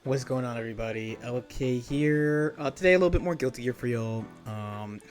What's going on, everybody? LK here. Today a little bit more Guilty Gear for y'all.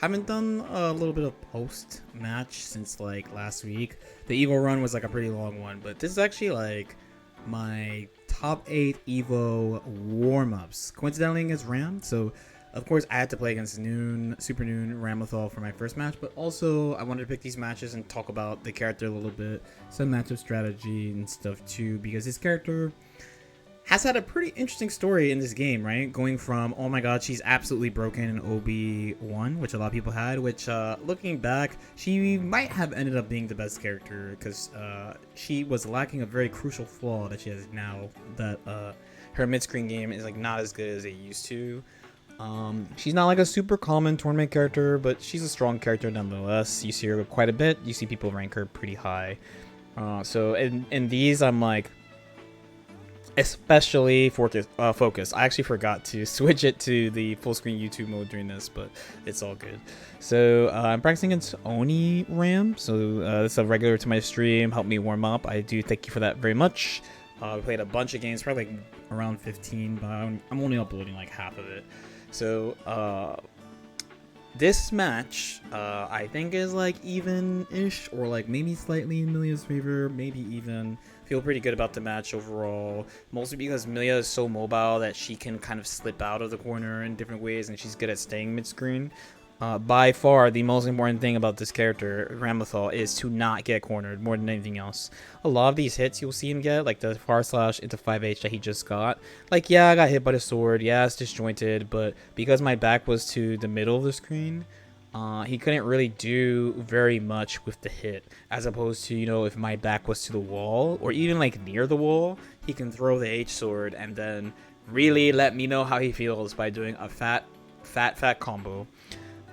Haven't done a little bit of post match since like last week. The Evo run was like a pretty long one, but this is actually like my top 8 Evo warm-ups. Coincidentally against Ram, so of course I had to play against Super Noon Ramlethal for my first match, but also I wanted to pick these matches and talk about the character a little bit, some matchup strategy and stuff too, because his character has had a pretty interesting story in this game, right? Going from, oh my god, she's absolutely broken in OB1, which a lot of people had, which, looking back, she might have ended up being the best character, because she was lacking a very crucial flaw that she has now, that her mid-screen game is, like, not as good as it used to. She's not, like, a super common tournament character, but she's a strong character nonetheless. You see her quite a bit. You see people rank her pretty high. So in these, I'm, like, especially focus. I actually forgot to switch it to the full screen YouTube mode during this, but it's all good. So I'm practicing against Oni Ram, so this is a regular to my stream, help me warm up. I do thank you for that very much. We played a bunch of games, probably like around 15, but I'm only uploading like half of it. So this match I think is like even-ish, or like maybe slightly in Milia's favor, maybe even. Feel pretty good about the match overall, mostly because Milia is so mobile that she can kind of slip out of the corner in different ways, and she's good at staying mid-screen. By far, the most important thing about this character, Ramlethal, is to not get cornered more than anything else. A lot of these hits you'll see him get, like the far slash into 5H that he just got. Like, yeah, I got hit by the sword, yeah, it's disjointed, but because my back was to the middle of the screen, he couldn't really do very much with the hit, as opposed to, you know, if my back was to the wall, or even like near the wall, he can throw the H sword and then really let me know how he feels by doing a fat combo,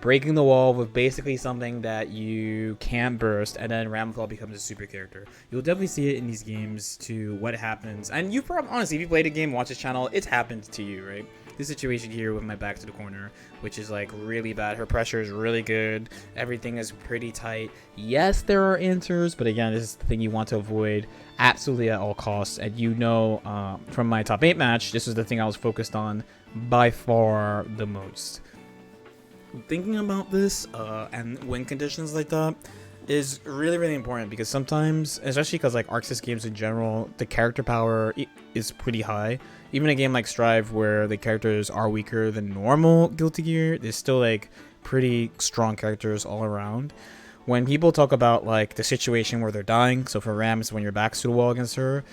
breaking the wall with basically something that you can't burst, and then Ramlethal becomes a super character. You'll definitely see it in these games too, what happens. And you've probably, honestly, if you played a game, watch this channel, it's happened to you, right? This situation here with my back to the corner, which is like really bad. Her pressure is really good. Everything is pretty tight. Yes, there are answers, but again, this is the thing you want to avoid absolutely at all costs. And you know, from my top 8 match, this is the thing I was focused on by far the most. Thinking about this and win conditions like that is really important, because sometimes, especially because like Arxis games in general, the character power is pretty high. Even a game like Strive, where the characters are weaker than normal Guilty Gear, there's still like pretty strong characters all around. When people talk about like the situation where they're dying, so for Ram, it's when your back's to the wall against her,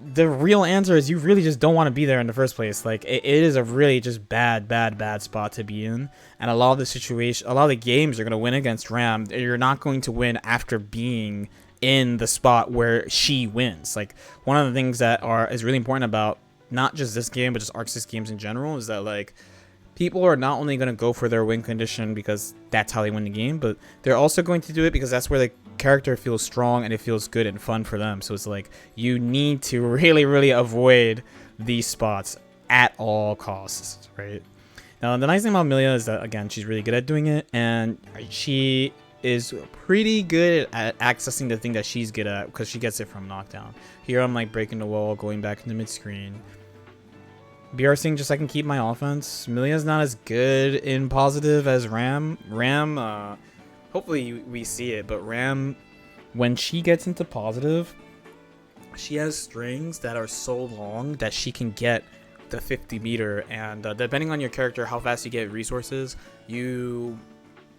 the real answer is you really just don't want to be there in the first place. Like, it is a really just bad spot to be in. And a lot of the games you're going to win against Ram, you're not going to win after being in the spot where she wins. Like, one of the things that is really important about not just this game, but just Arxis games in general, is that like people are not only going to go for their win condition because that's how they win the game, but they're also going to do it because that's where the character feels strong and it feels good and fun for them. So it's like you need to really avoid these spots at all costs, right? Now, the nice thing about Milia is that, again, she's really good at doing it, and she is pretty good at accessing the thing that she's good at because she gets it from knockdown. Here I'm like breaking the wall, going back into mid-screen. BRCing just so I can keep my offense. Milia's not as good in positive as Ram. Hopefully we see it, but Ram, when she gets into positive, she has strings that are so long that she can get the 50 meter, and depending on your character, how fast you get resources, you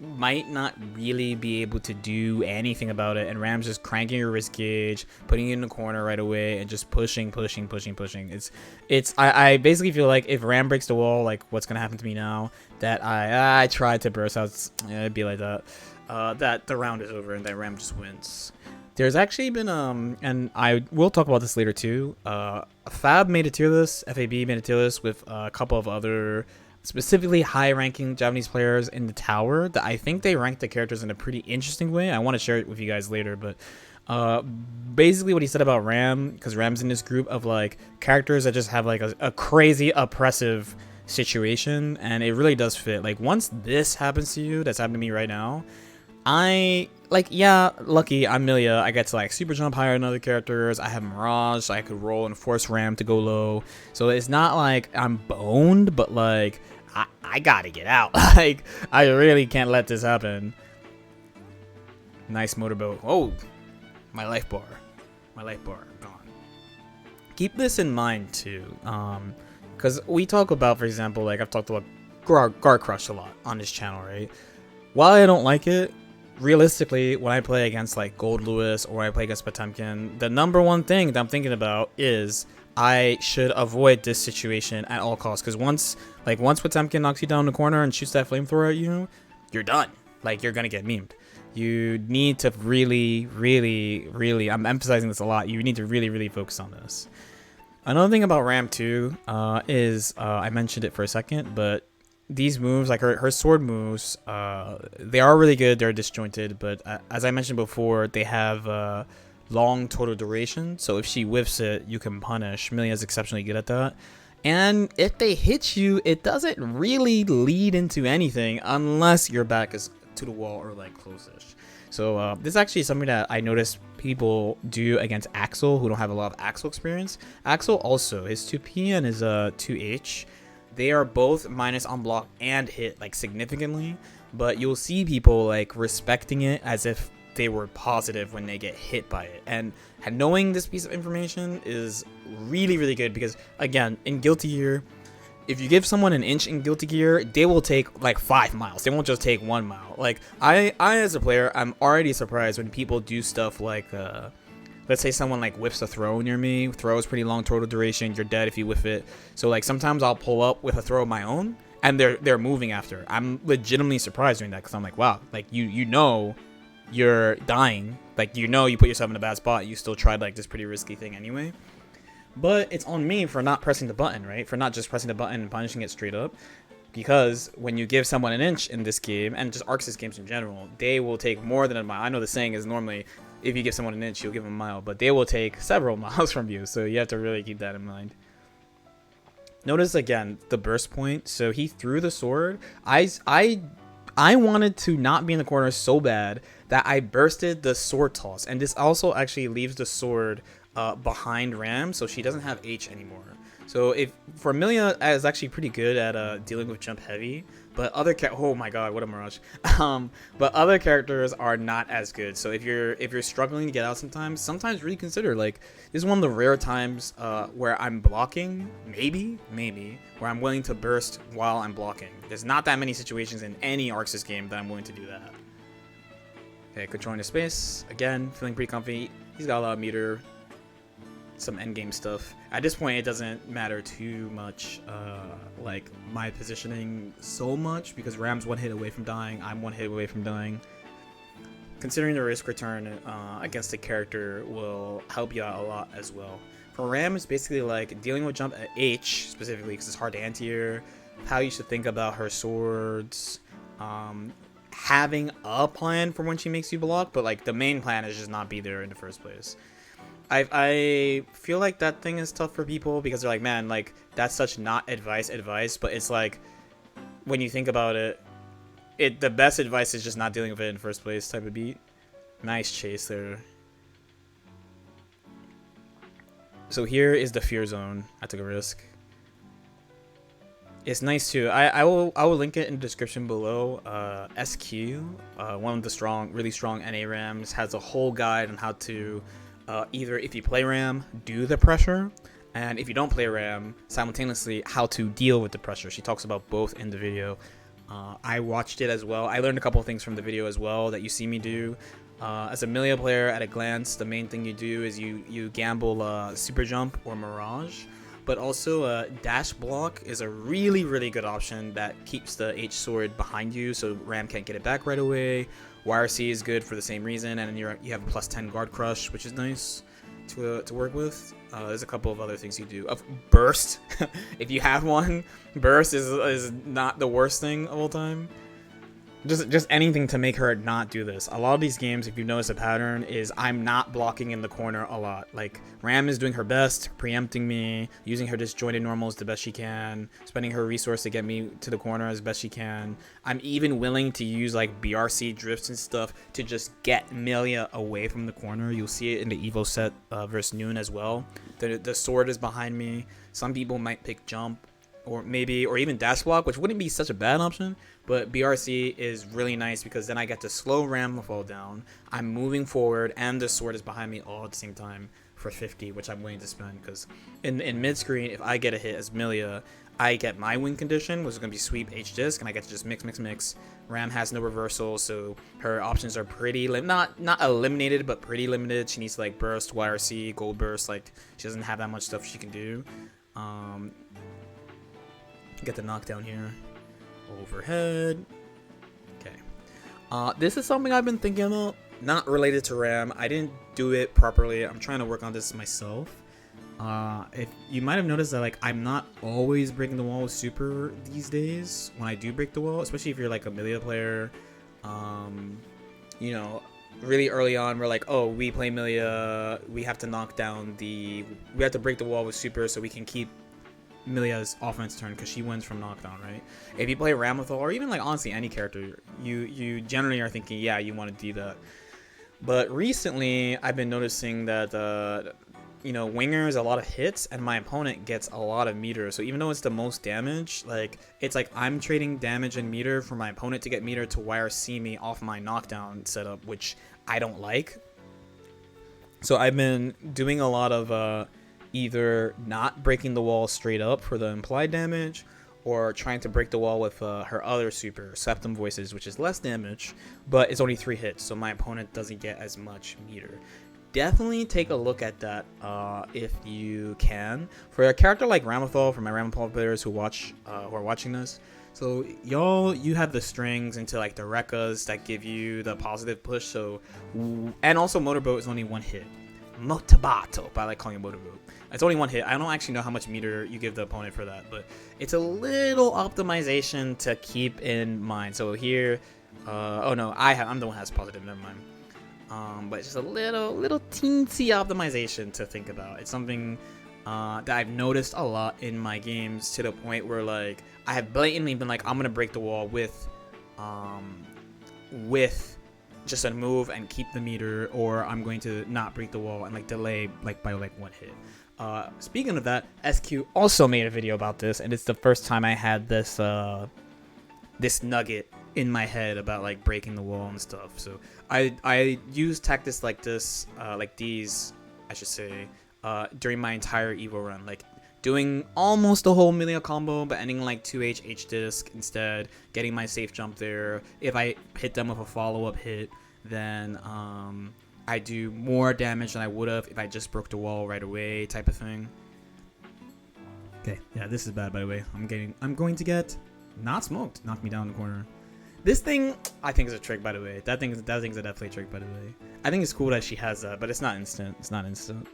might not really be able to do anything about it, and Ram's just cranking your risk gauge, putting you in the corner right away, and just pushing. I basically feel like if Ram breaks the wall, like what's gonna happen to me now, that I tried to burst out, it'd be like that, that the round is over and that Ram just wins. There's actually been and I will talk about this later too, FAB made a tier list, FAB made a tier list with a couple of other specifically high-ranking Japanese players in the tower that I think they ranked the characters in a pretty interesting way. I want to share it with you guys later, but basically what he said about Ram, because Ram's in this group of like characters that just have like a crazy oppressive situation, and it really does fit. Like, once this happens to you, that's happened to me right now, Yeah, lucky, I'm Milia. I get to like super jump higher than other characters. I have Mirage, so I could roll and force Ram to go low. So it's not like I'm boned, but like I gotta get out. Like I really can't let this happen. Nice motorboat. Oh, my life bar gone. Keep this in mind too, because we talk about, for example, like I've talked about Guard Crush a lot on this channel, right? While I don't like it, realistically, when I play against like Gold Lewis or I play against Potemkin, the number one thing that I'm thinking about is I should avoid this situation at all costs. Because once Potemkin knocks you down in the corner and shoots that flamethrower at you, you're done. Like, you're gonna get memed. You need to really, really, really, I'm emphasizing this a lot, you need to really, really focus on this. Another thing about Ram 2 is, I mentioned it for a second, but these moves, like her sword moves, they are really good, they're disjointed, but as I mentioned before, they have long total duration, so if she whiffs it, you can punish. Milia's exceptionally good at that. And if they hit you, it doesn't really lead into anything unless your back is to the wall or like close-ish. So this is actually something that I noticed people do against Axel who don't have a lot of Axel experience. Axel also, his 2P and his 2H, they are both minus on block and hit like significantly, but you'll see people like respecting it as if they were positive when they get hit by it. And knowing this piece of information is really, really good because, again, in Guilty Gear, if you give someone an inch in Guilty Gear, they will take like 5 miles. They won't just take 1 mile. Like I as a player, I'm already surprised when people do stuff like let's say someone like whiffs a throw near me. Throw is pretty long total duration. You're dead if you whiff it. So like sometimes I'll pull up with a throw of my own and they're moving after. I'm legitimately surprised doing that because I'm like, wow, like you know you're dying. Like you know you put yourself in a bad spot. You still tried like this pretty risky thing anyway. But it's on me for not pressing the button, right? For not just pressing the button and punishing it straight up. Because when you give someone an inch in this game, and just Arc Sys games in general, they will take more than a mile. I know the saying is normally, if you give someone an inch, you'll give them a mile. But they will take several miles from you, so you have to really keep that in mind. Notice, again, the burst point. So he threw the sword. I wanted to not be in the corner so bad that I bursted the sword toss. And this also actually leaves the sword behind Ram, so she doesn't have H anymore. So if for Milia is actually pretty good at dealing with jump heavy, but other oh my god, what a mirage. But other characters are not as good. So if you're struggling to get out sometimes really consider, like, this is one of the rare times where I'm blocking, maybe where I'm willing to burst while I'm blocking. There's not that many situations in any Arc Sys game that I'm willing to do that. Okay, controlling the space again, feeling pretty comfy. He's got a lot of meter, some endgame stuff. At this point, it doesn't matter too much, like my positioning so much, because Ram's 1 hit away from dying, I'm 1 hit away from dying. Considering the risk return against the character will help you out a lot as well. For Ram, it's basically like dealing with jump at H specifically because it's hard to anti-air, how you should think about her swords, having a plan for when she makes you block, but like the main plan is just not be there in the first place. I feel like that thing is tough for people because they're like, man, like that's such not advice, but it's like when you think about it, the best advice is just not dealing with it in the first place type of beat. Nice chase there. So here is the fear zone. I took a risk. It's nice too. I will link it in the description below. SQ, one of the really strong NA Rams, has a whole guide on how to either, if you play Ram, do the pressure, and if you don't play Ram, simultaneously how to deal with the pressure. She talks about both in the video. I watched it as well. I learned a couple of things from the video as well that you see me do. As a Milia player, at a glance, the main thing you do is you gamble super jump or mirage, but also dash block is a really, really good option that keeps the H sword behind you so Ram can't get it back right away. YRC is good for the same reason, and then you have a +10 guard crush, which is nice to work with. There's a couple of other things you do. Burst, if you have one, burst is not the worst thing of all time. just anything to make her not do this. A lot of these games, if you notice a pattern, is I'm not blocking in the corner a lot. Like, Ram is doing her best, preempting me, using her disjointed normals the best she can, spending her resource to get me to the corner as best she can. I'm even willing to use like BRC drifts and stuff to just get Milia away from the corner. You'll see it in the Evo set versus Noon as well. The sword is behind me. Some people might pick jump, or even dash block, which wouldn't be such a bad option, but BRC is really nice because then I get to slow Ramlethal down, I'm moving forward, and the sword is behind me all at the same time for 50, which I'm willing to spend, because in mid-screen, if I get a hit as Milia, I get my win condition, which is going to be sweep H-disc, and I get to just mix. Ram has no reversal, so her options are pretty, not eliminated, but pretty limited. She needs to like burst, YRC, gold burst, like she doesn't have that much stuff she can do. Get the knockdown here. Overhead. Okay. This is something I've been thinking about. Not related to Ram. I didn't do it properly. I'm trying to work on this myself. If you might have noticed that like I'm not always breaking the wall with super these days. When I do break the wall, especially if you're like a Milia player, you know, really early on we're like, oh, we play Milia, we have to knock down we have to break the wall with super so we can keep Milia's offense turn because she wins from knockdown, right? If you play Ramlethal or even like honestly any character, you generally are thinking, yeah, you want to do that. But recently I've been noticing that you know, wingers a lot of hits and my opponent gets a lot of meter. So even though it's the most damage, like it's like I'm trading damage and meter for my opponent to get meter to YRC me off my knockdown setup, which I don't like. So I've been doing a lot of either not breaking the wall straight up for the implied damage, or trying to break the wall with her other super, Septum Voices, which is less damage, but it's only 3 hits, so my opponent doesn't get as much meter. Definitely take a look at that if you can. For a character like Ramlethal, for my Ramlethal players who are watching this, so you have the strings into like the Rekkas that give you the positive push. So, and also Motorboat is only 1 hit. Motobato, but I like calling it Motorboat. It's only 1 hit. I don't actually know how much meter you give the opponent for that, but it's a little optimization to keep in mind. So here, oh no, I'm the one who has positive. Never mind. But just a little teensy optimization to think about. It's something that I've noticed a lot in my games, to the point where like I have blatantly been like, I'm gonna break the wall with just a move and keep the meter, or I'm going to not break the wall and like delay like by like 1 hit. Speaking of that, SQ also made a video about this, and it's the first time I had this this nugget in my head about like breaking the wall and stuff. So I use tactics like this, like these, I should say, during my entire Evo run, like doing almost the whole Milia combo, but ending like 2H H-disc instead, getting my safe jump there. If I hit them with a follow-up hit, then I do more damage than I would have if I just broke the wall right away, type of thing. Okay, yeah, this is bad, by the way. I'm going to get not smoked. Knock me down in the corner. This thing, I think, is a trick, by the way. That thing's a definitely a trick, by the way. I think it's cool that she has that, but it's not instant. It's not instant.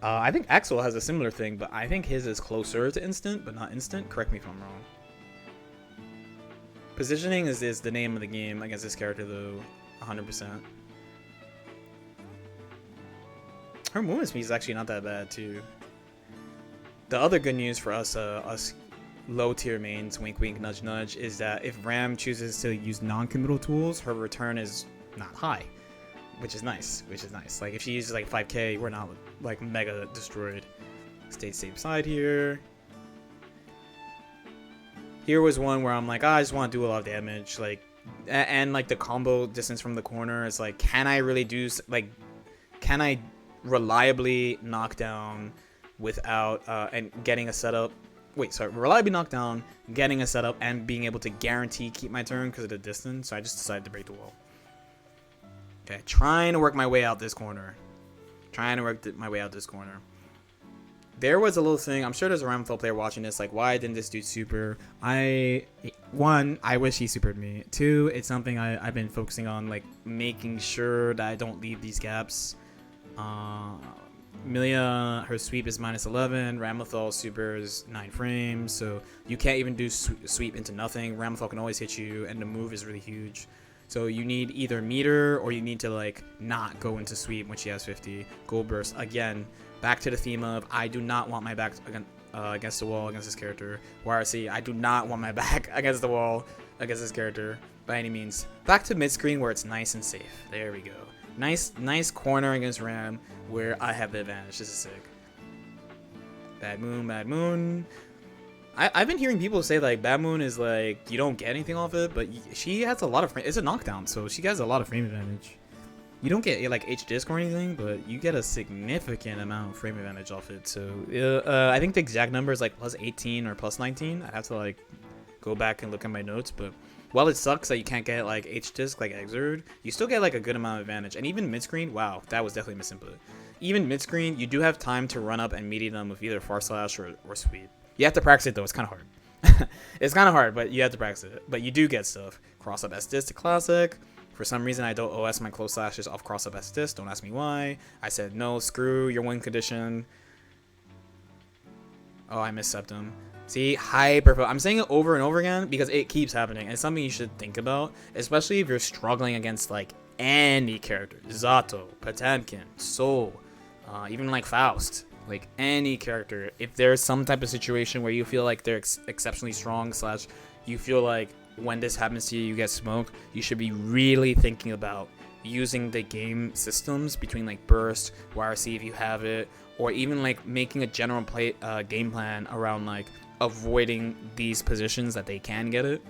I think Axel has a similar thing, but I think his is closer to instant, but not instant. Correct me if I'm wrong. Positioning is the name of the game against this character, though, 100%. Her movement speed is actually not that bad, too. The other good news for us low tier mains, wink wink, nudge nudge, is that if Ram chooses to use non-committal tools, her return is not high, which is nice. Like if she uses like 5k, we're not like mega destroyed. Stay safe side here. Here was one where I'm like, I just want to do a lot of damage, like, and like the combo distance from the corner is like, can I really do, like, can I reliably knock down without and getting a setup? Wait, sorry, reliably knock down, getting a setup, and being able to guarantee keep my turn because of the distance. So I just decided to break the wall. Okay, trying to work my way out this corner. There was a little thing, I'm sure there's a Ramlethal player watching this, like, why didn't this dude super? One, I wish he supered me. 2, it's something I've been focusing on, like, making sure that I don't leave these gaps. Milia, her sweep is -11. Ramlethal super is 9 frames, so you can't even do sweep into nothing. Ramlethal can always hit you, and the move is really huge. So you need either meter or you need to like not go into sweep when she has 50. Gold burst again. Back to the theme of I do not want my back against the wall against this character. YRC, I do not want my back against the wall against this character by any means. Back to mid screen where it's nice and safe. There we go. Nice corner against Ram where I have the advantage. This is sick. Bad Moon, Bad Moon. I've been hearing people say like Bad Moon is like you don't get anything off it, but she has a lot of frame. It's a knockdown, so she has a lot of frame advantage. You don't get like H disc or anything, but you get a significant amount of frame advantage off it. So I think the exact number is like +18 or +19. I have to like go back and look at my notes, but while it sucks that you can't get like H disc like Exerd, you still get like a good amount of advantage. And even mid screen, wow, that was definitely misinput. Even mid screen, you do have time to run up and meet them with either far slash or sweep. You have to practice it though. It's kind of hard. It's kind of hard, but you have to practice it. But you do get stuff. Cross up S disc to classic. For some reason, I don't OS my close slashes off cross up S disc. Don't ask me why. I said no. Screw your win condition. Oh, I missed septum. See, hyper. I'm saying it over and over again because it keeps happening. And it's something you should think about, especially if you're struggling against like any character. Zato, Potemkin, Soul, even like Faust. Like any character. If there's some type of situation where you feel like they're exceptionally strong / you feel like when this happens to you, you get smoked, you should be really thinking about using the game systems between like burst, YRC if you have it, or even like making a general game plan around like avoiding these positions that they can get it,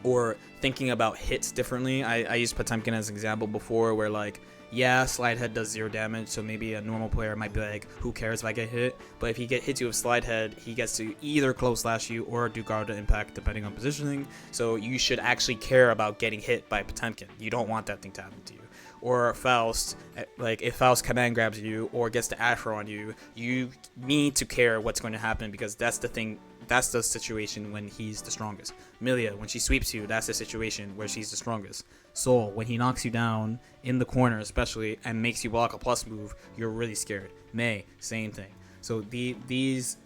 or thinking about hits differently. I used Potemkin as an example before where like, yeah, slide head does 0 damage, so maybe a normal player might be like, who cares if I get hit? But if he hits you with slide head, he gets to either close slash you or do guard to impact depending on positioning. So you should actually care about getting hit by Potemkin. You don't want that thing to happen to you. Or Faust, like if Faust command grabs you or gets the Afro on you, you need to care what's going to happen because that's the thing. That's the situation when he's the strongest. Milia, when she sweeps you, that's the situation where she's the strongest. Soul, when he knocks you down in the corner especially and makes you block a plus move, you're really scared. Mei, same thing. So these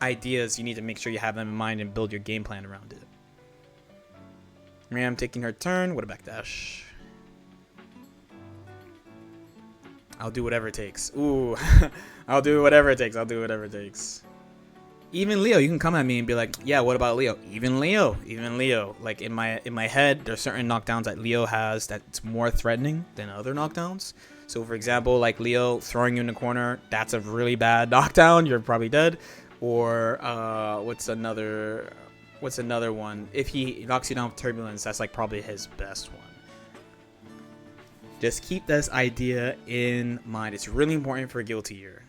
ideas, you need to make sure you have them in mind and build your game plan around it. Ram taking her turn. What a backdash. I'll do whatever it takes. Ooh, I'll do whatever it takes. I'll do whatever it takes. Even Leo, you can come at me and be like, yeah, what about Leo? Even Leo. Like in my head, there's certain knockdowns that Leo has that's more threatening than other knockdowns. So for example, like Leo throwing you in the corner, that's a really bad knockdown. You're probably dead. Or what's another one? If he knocks you down with turbulence, that's like probably his best one. Just keep this idea in mind. It's really important for Guilty Year.